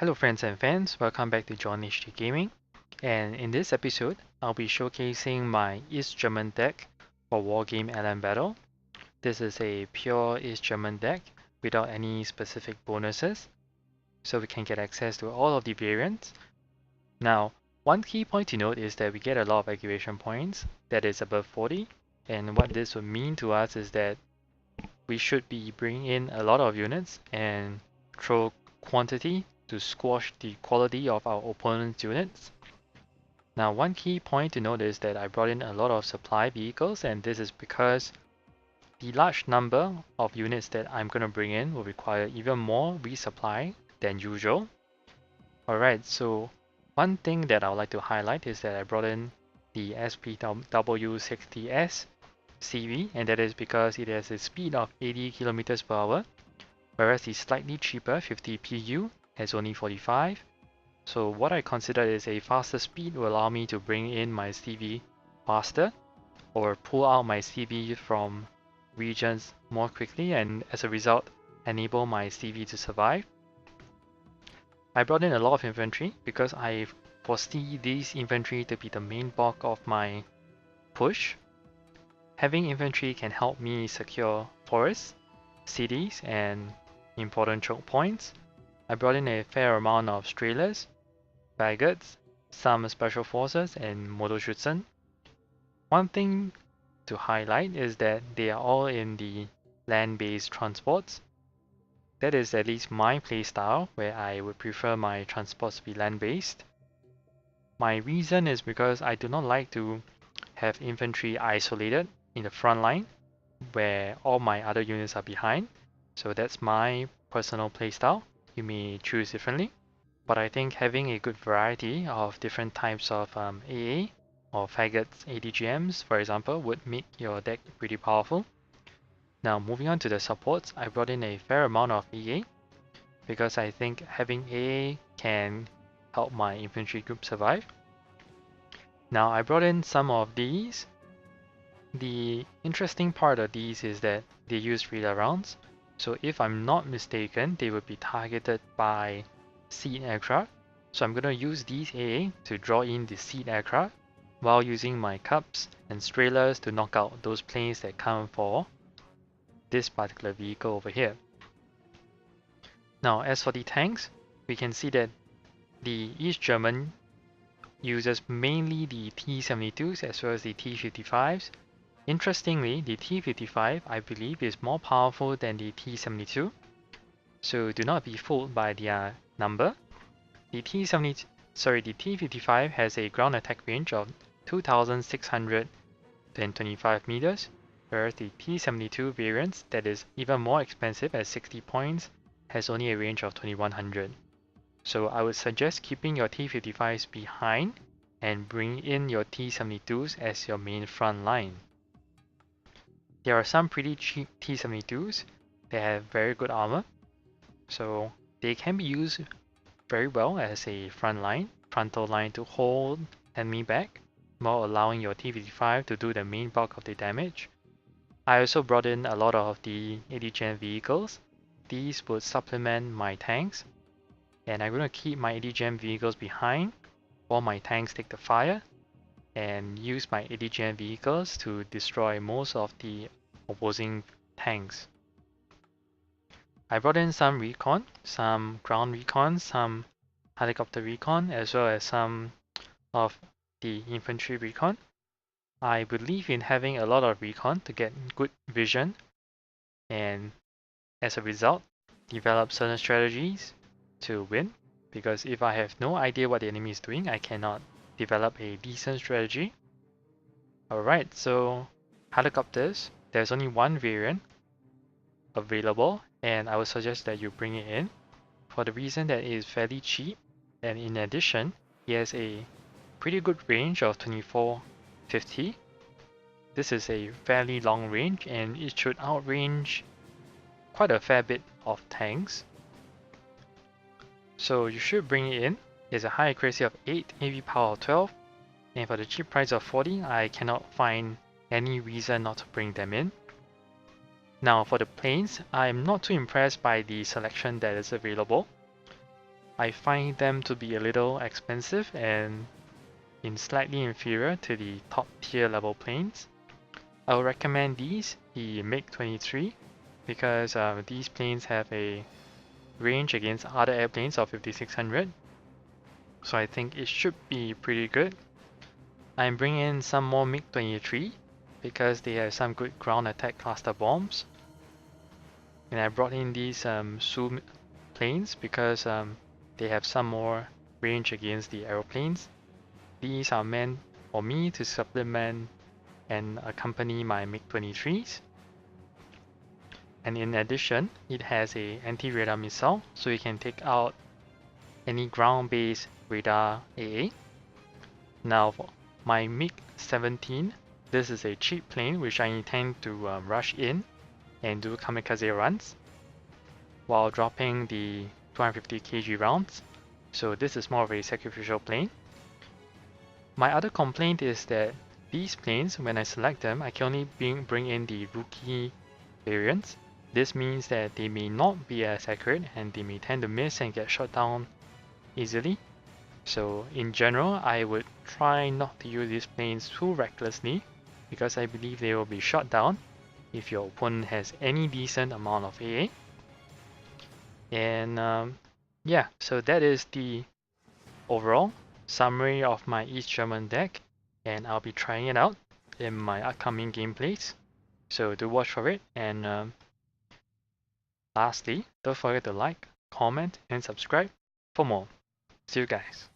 Hello friends and fans, welcome back to John HD Gaming, and in this episode I'll be showcasing my East German deck for Wargame Airland Battle. This is a pure East German deck without any specific bonuses, so we can get access to all of the variants. Now, one key point to note is that we get a lot of activation points, that is above 40, and what this would mean to us is that we should be bringing in a lot of units and throw quantity to squash the quality of our opponent's units. Now, one key point to note is that I brought in a lot of supply vehicles, and this is because the large number of units that I'm going to bring in will require even more resupply than usual. Alright, so one thing that I would like to highlight is that I brought in the SPW60S CV, and that is because it has a speed of 80 kilometers per hour, whereas the slightly cheaper 50 PU has only 45. So what I consider is a faster speed will allow me to bring in my CV faster or pull out my CV from regions more quickly, and as a result enable my CV to survive. I brought in a lot of infantry because I foresee these infantry to be the main bulk of my push. Having infantry can help me secure forests, cities, and important choke points. I brought in a fair amount of Strahlers, Baggards, some Special Forces, and Motorschützen. One thing to highlight is that they are all in the land-based transports. That is at least my playstyle, where I would prefer my transports to be land-based. My reason is because I do not like to have infantry isolated in the front line, where all my other units are behind. So that's my personal playstyle. You may choose differently, but I think having a good variety of different types of AA or faggots ADGMs, for example, would make your deck pretty powerful. Now moving on to the supports, I brought in a fair amount of AA because I think having AA can help my infantry group survive. Now I brought in some of these. The interesting part of these is that they use radar rounds. So if I'm not mistaken, they would be targeted by seed aircraft. So I'm going to use these AA to draw in the seed aircraft while using my cups and Strahlers to knock out those planes that come for this particular vehicle over here. Now as for the tanks, we can see that the East German uses mainly the T-72s as well as the T-55s. Interestingly, the T-55 I believe is more powerful than the T-72, so do not be fooled by their number. The T-55 has a ground attack range of 2,625 meters, whereas the T-72 variant, that is even more expensive at 60 points, has only a range of 2,100. So I would suggest keeping your T-55s behind and bring in your T-72s as your main front line. There are some pretty cheap T-72s that have very good armor, so they can be used very well as a frontal line to hold enemy back while allowing your T-55 to do the main bulk of the damage. I also brought in a lot of the ADGM vehicles. These would supplement my tanks, and I'm going to keep my ADGM vehicles behind while my tanks take the fire and use my ADGM vehicles to destroy most of the opposing tanks. I brought in some recon, some ground recon, some helicopter recon, as well as some of the infantry recon. I believe in having a lot of recon to get good vision and as a result develop certain strategies to win, because if I have no idea what the enemy is doing, I cannot develop a decent strategy. Alright, so helicopters, there's only one variant available, and I would suggest that you bring it in for the reason that it is fairly cheap, and in addition, it has a pretty good range of 2450. This is a fairly long range, and it should outrange quite a fair bit of tanks. So you should bring it in. There's a high accuracy of 8, AV power of 12, and for the cheap price of 40, I cannot find any reason not to bring them in. Now for the planes, I'm not too impressed by the selection that is available. I find them to be a little expensive and slightly inferior to the top tier level planes. I would recommend these, the MiG-23, because these planes have a range against other airplanes of 5600, so I think it should be pretty good. I'm bringing in some more MiG-23 because they have some good ground attack cluster bombs. And I brought in these Su planes because they have some more range against the aeroplanes. These are meant for me to supplement and accompany my MiG-23s. And in addition, it has a anti-radar missile, so you can take out any ground-based radar AA. Now for my MiG-17, this is a cheap plane which I intend to rush in and do kamikaze runs while dropping the 250 kg rounds. So this is more of a sacrificial plane. My other complaint is that these planes, when I select them, I can only bring in the rookie variants. This means that they may not be as accurate and they may tend to miss and get shot down easily. So in general, I would try not to use these planes too recklessly because I believe they will be shot down if your opponent has any decent amount of AA. And yeah, so that is the overall summary of my East German deck, and I'll be trying it out in my upcoming gameplays. So do watch for it, and lastly, don't forget to like, comment, and subscribe for more. See you guys.